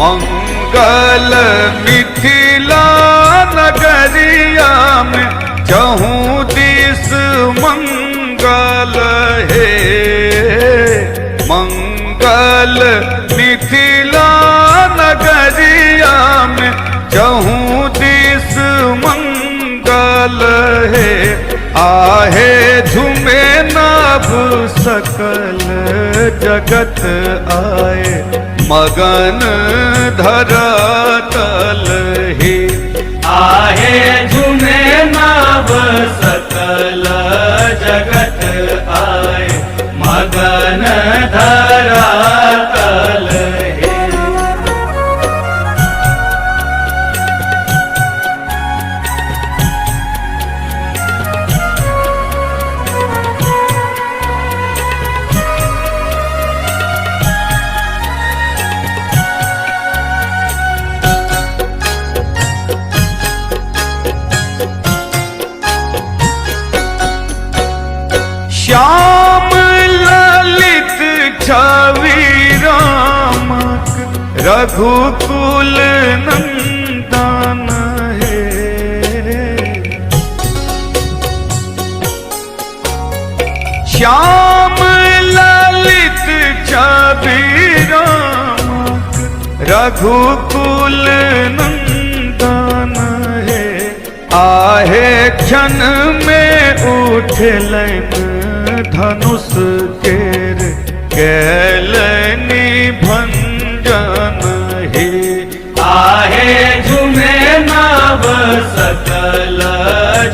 मंगल मिथिला नगरिया में चहु दिस मंगल है। मंगल मिथिला नगरिया में चहु दिस मंगल है। आहे झूमे नाभ सकल जगत आए मगन धरातल ही। आहे झूमे नाभ सकल जगत आए मगन धरातल ही। श्याम ललित छवि रामक रघुकुल नंदन है। श्याम ललित छवि रामक रघुकुल नंदन है। आहे क्षण में उठलन धनुष केर कैलनी भंजन ही। आहे झूमे नाभ सकल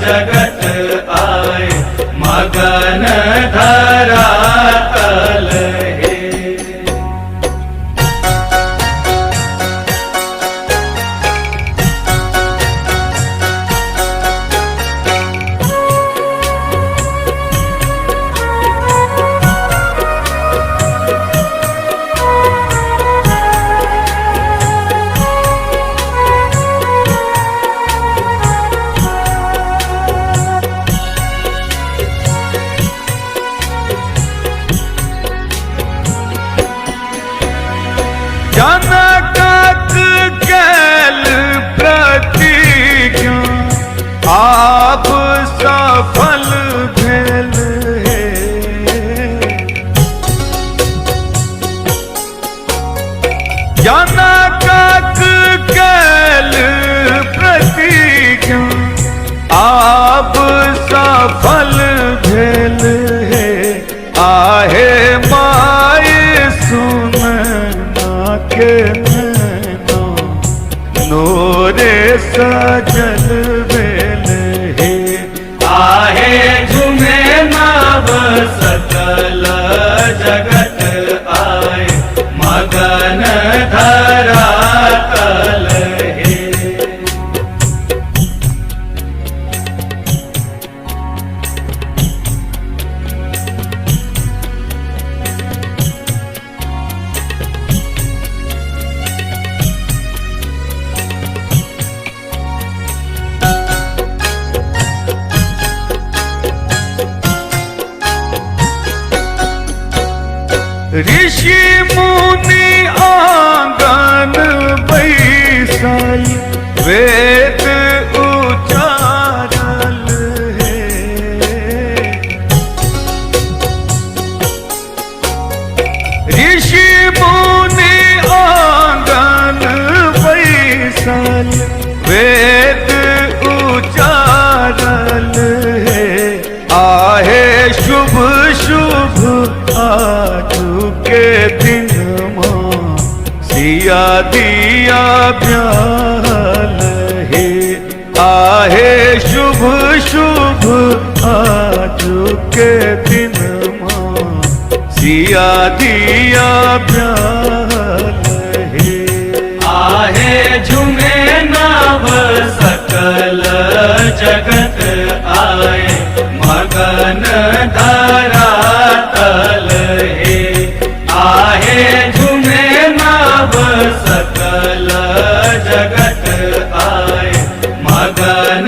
जगत आए मगन धरातल ही। जनकक कैल प्रतिज्ञा आप सफल भेल है। जनकक कैल प्रतिज्ञा आप सफल भेल है। आहे माय सुन के नैना नोरे सजल बेल है। आहे झूमे नाभ सकल जगत आए मगन धरातल ही। ऋषि मुनि आंगन बैसल वेद उचारल है। ऋषि मुनि आंगन बैसल वेद उचारल है। आहे शुभ शुभ आजू के दिन मां सिया दिया ब्याल है। आहे शुभ शुभ आजू के दिन मां सिया दिया ब्याल है। आहे झूमे नाभ सकल जगत आए मगन धरातल है। आहे झूमे नाभ सकल जगत आए मगन